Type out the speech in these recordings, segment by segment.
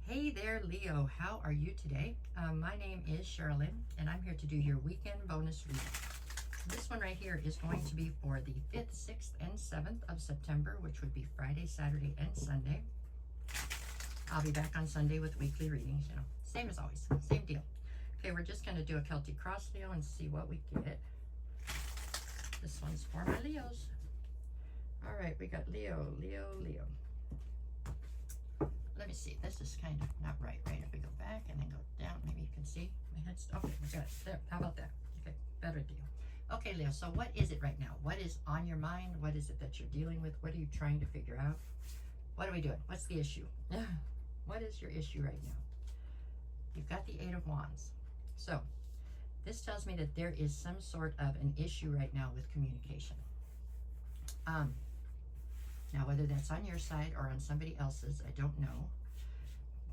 Hey there, Leo. How are you today? My name is Sherilyn, and I'm here to do your weekend bonus reading. This one right here is going to be for the 5th, 6th, and 7th of September, which would be Friday, Saturday, and Sunday. I'll be back on Sunday with weekly readings, same as always, same deal. Okay, we're just going to do a Celtic cross, Leo, and see what we get. This one's for my Leos. All right, we got Leo. Let me see, this is kind of not right? If we go back and then go down, maybe you can see my head's, okay, we got it, there, how about that? Okay, better deal. Okay, Leo, so what is it right now? What is on your mind? What is it that you're dealing with? What are you trying to figure out? What are we doing? What's the issue? What is your issue right now? You've got the 8 of Wands. So, this tells me that there is some sort of an issue right now with communication. Now, whether that's on your side or on somebody else's, I don't know.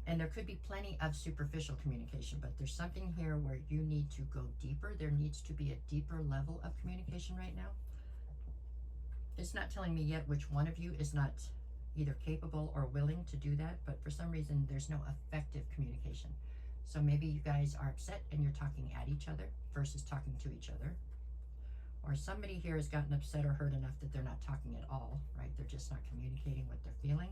And there could be plenty of superficial communication, but there's something here where you need to go deeper. There needs to be a deeper level of communication right now. It's not telling me yet which one of you is not either capable or willing to do that, but for some reason, there's no effective communication. So maybe you guys are upset and you're talking at each other versus talking to each other. Or somebody here has gotten upset or hurt enough that they're not talking at all, right? They're just not communicating what they're feeling.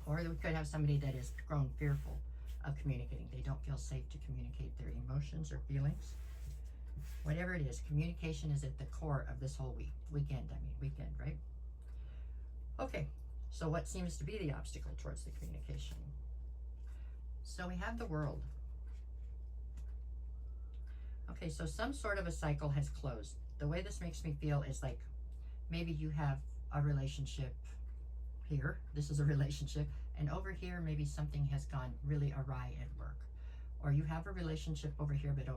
Or we could have somebody that has grown fearful of communicating. They don't feel safe to communicate their emotions or feelings. Whatever it is, communication is at the core of this whole weekend, right? Okay, so what seems to be the obstacle towards the communication? So we have the World. Okay, so some sort of a cycle has closed. The way this makes me feel is like maybe you have a relationship here. This is a relationship. And over here, maybe something has gone really awry at work. Or you have a relationship over here, but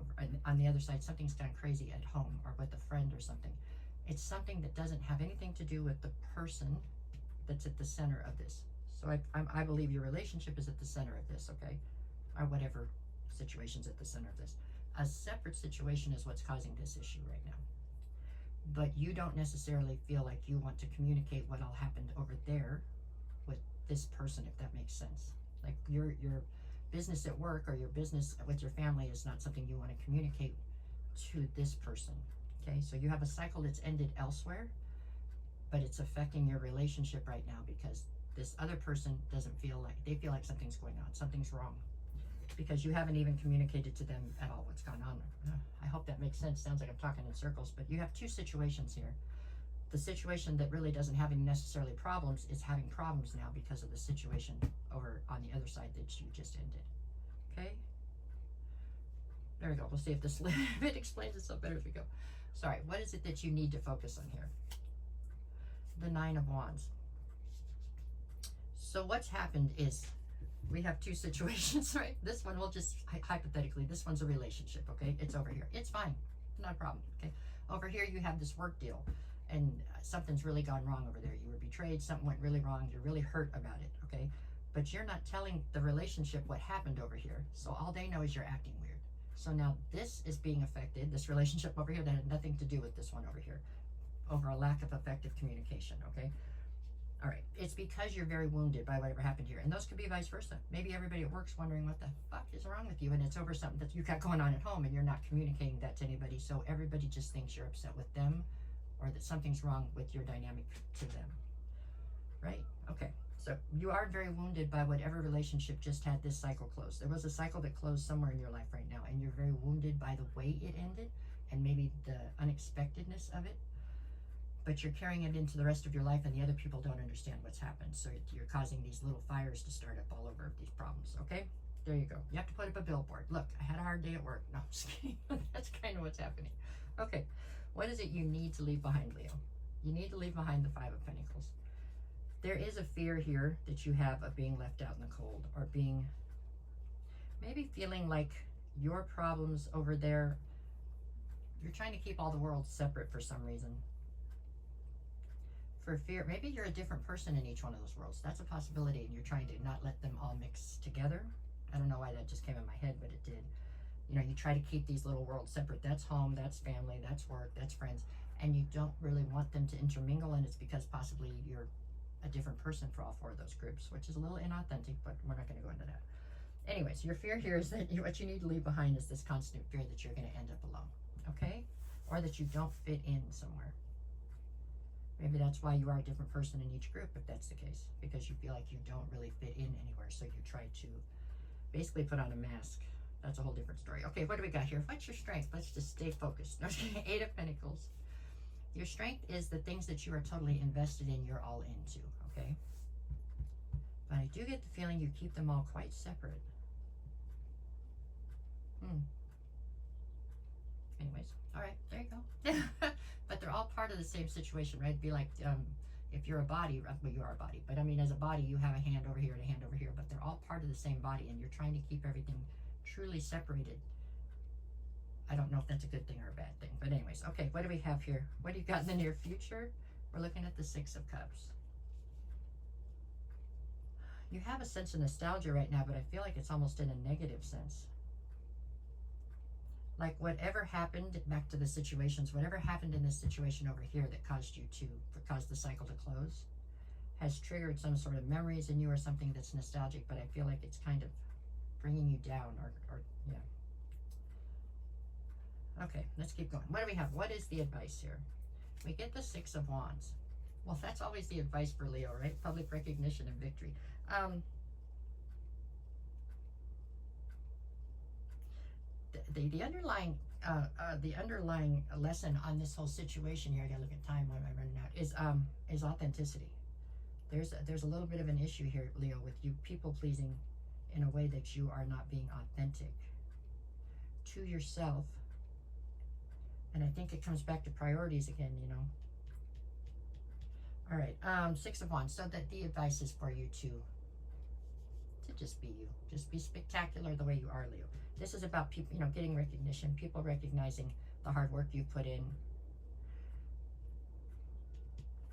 on the other side, something's gone crazy at home or with a friend or something. It's something that doesn't have anything to do with the person that's at the center of this. So I believe your relationship is at the center of this, okay? Or whatever situation's at the center of this. A separate situation is what's causing this issue right now. But you don't necessarily feel like you want to communicate what all happened over there with this person, if that makes sense. Like your business at work or your business with your family is not something you want to communicate to this person. Okay, so you have a cycle that's ended elsewhere, but it's affecting your relationship right now because this other person doesn't feel like, they feel like something's going on, something's wrong. Because you haven't even communicated to them at all what's gone on. I hope that makes sense. Sounds like I'm talking in circles, but you have two situations here. The situation that really doesn't have any necessarily problems is having problems now because of the situation over on the other side that you just ended. Okay? There we go. We'll see if this if it explains itself better as we go. Sorry, what is it that you need to focus on here? The 9 of Wands. So what's happened is we have two situations, right? This one, we'll just, hypothetically, this one's a relationship, okay? It's over here. It's fine. Not a problem, okay? Over here, you have this work deal, and something's really gone wrong over there. You were betrayed. Something went really wrong. You're really hurt about it, okay? But you're not telling the relationship what happened over here. So all they know is you're acting weird. So now this is being affected, this relationship over here that had nothing to do with this one over here, over a lack of effective communication, okay? All right, it's because you're very wounded by whatever happened here. And those could be vice versa. Maybe everybody at work's wondering what the fuck is wrong with you, and it's over something that you got going on at home and you're not communicating that to anybody. So everybody just thinks you're upset with them or that something's wrong with your dynamic to them, right? Okay, so you are very wounded by whatever relationship just had this cycle closed. There was a cycle that closed somewhere in your life right now, and you're very wounded by the way it ended and maybe the unexpectedness of it. But you're carrying it into the rest of your life, and the other people don't understand what's happened. So you're causing these little fires to start up all over these problems, okay? There you go. You have to put up a billboard. Look, I had a hard day at work. No, I'm just kidding. That's kind of what's happening. Okay, what is it you need to leave behind, Leo? You need to leave behind the 5 of Pentacles. There is a fear here that you have of being left out in the cold, or being, maybe feeling like your problems over there, you're trying to keep all the world separate for some reason. For fear, maybe you're a different person in each one of those worlds. That's a possibility, and you're trying to not let them all mix together. I don't know why that just came in my head, but it did. You know, you try to keep these little worlds separate. That's home, that's family, that's work, that's friends, and you don't really want them to intermingle, and it's because possibly you're a different person for all 4 of those groups, which is a little inauthentic, but we're not going to go into that. Anyways, your fear here is that what you need to leave behind is this constant fear that you're going to end up alone, okay? Or that you don't fit in somewhere. Maybe that's why you are a different person in each group, if that's the case, because you feel like you don't really fit in anywhere, so you try to basically put on a mask. That's a whole different story. Okay, what do we got here? What's your strength? Let's just stay focused. Eight of Pentacles. Your strength is the things that you are totally invested in, you're all into, okay? But I do get the feeling you keep them all quite separate. Anyways, all right, there you go. But they're all part of the same situation, right? It'd be like if you're a body, well, you are a body, but I mean, as a body, you have a hand over here and a hand over here, but they're all part of the same body, and you're trying to keep everything truly separated. I don't know if that's a good thing or a bad thing, but anyways, okay, what do we have here? What do you got in the near future? We're looking at the Six of Cups. You have a sense of nostalgia right now, but I feel like it's almost in a negative sense. Like whatever happened, back to the situations, whatever happened in this situation over here that caused the cycle to close, has triggered some sort of memories in you or something that's nostalgic, but I feel like it's kind of bringing you down or yeah. Okay, let's keep going. What do we have? What is the advice here? We get the Six of Wands. Well, that's always the advice for Leo, right? Public recognition and victory. The underlying lesson on this whole situation here, I gotta look at time, why am I running out, is authenticity. There's a little bit of an issue here, Leo, with you people pleasing in a way that you are not being authentic to yourself. And I think it comes back to priorities again, you know. All right, Six of Wands. So that the advice is for you to just be you. Just be spectacular the way you are, Leo. This is about people, you know, getting recognition, people recognizing the hard work you put in.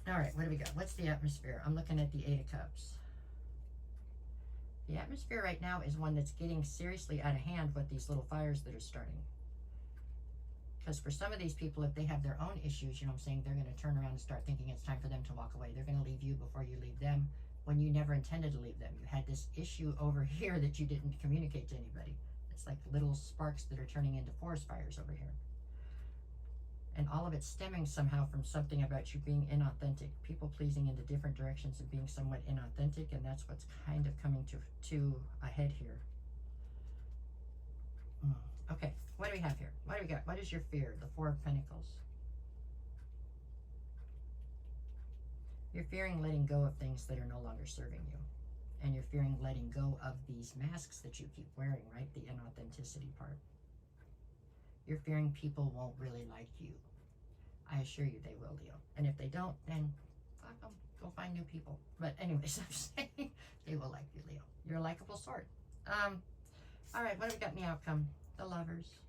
All right, what do we got? What's the atmosphere? I'm looking at the Eight of Cups. The atmosphere right now is one that's getting seriously out of hand with these little fires that are starting. Because for some of these people, if they have their own issues, you know what I'm saying, they're going to turn around and start thinking it's time for them to walk away. They're going to leave you before you leave them when you never intended to leave them. You had this issue over here that you didn't communicate to anybody. It's like little sparks that are turning into forest fires over here. And all of it stemming somehow from something about you being inauthentic, people pleasing into different directions and being somewhat inauthentic, and that's what's kind of coming to a head here. Okay, what do we have here? What do we got? What is your fear? The Four of Pentacles. You're fearing letting go of things that are no longer serving you. And you're fearing letting go of these masks that you keep wearing, right? The inauthenticity part. You're fearing people won't really like you. I assure you they will, Leo. And if they don't, then fuck them. Go find new people. But anyways, I'm saying they will like you, Leo. You're a likable sort. All right, what do we got in the outcome? The Lovers.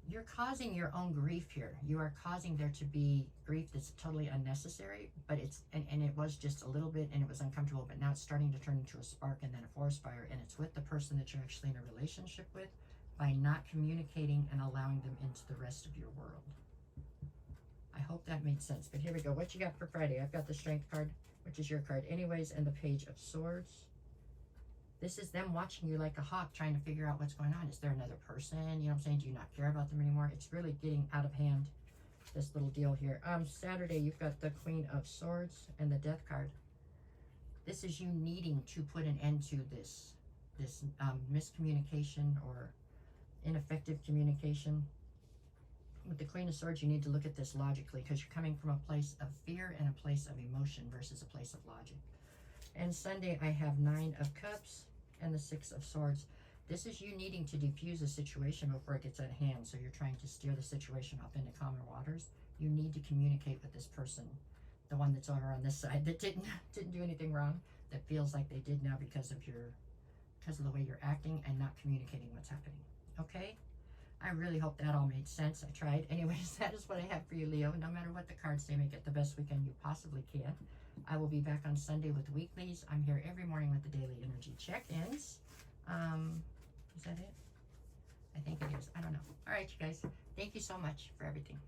You're causing your own grief here. You are causing there to be grief that's totally unnecessary, but it's, and it was just a little bit and it was uncomfortable, but now it's starting to turn into a spark and then a forest fire, and it's with the person that you're actually in a relationship with by not communicating and allowing them into the rest of your world. I hope that made sense, but here we go. What you got for Friday? I've got the Strength card, which is your card anyways, and the Page of Swords. This is them watching you like a hawk, trying to figure out what's going on. Is there another person? You know what I'm saying? Do you not care about them anymore? It's really getting out of hand, this little deal here. Saturday, you've got the Queen of Swords and the Death card. This is you needing to put an end to this miscommunication or ineffective communication. With the Queen of Swords, you need to look at this logically, because you're coming from a place of fear and a place of emotion versus a place of logic. And Sunday, I have 9 of Cups and the 6 of Swords. This is you needing to diffuse a situation before it gets out of hand. So you're trying to steer the situation off into calmer waters. You need to communicate with this person, the one that's over on this side that didn't do anything wrong, that feels like they did now because of the way you're acting and not communicating what's happening. Okay? I really hope that all made sense. I tried. Anyways, that is what I have for you, Leo. No matter what the cards say, make it the best weekend you possibly can. I will be back on Sunday with weeklies. I'm here every morning with the daily energy check-ins. Is that it? I think it is. I don't know. All right, you guys. Thank you so much for everything.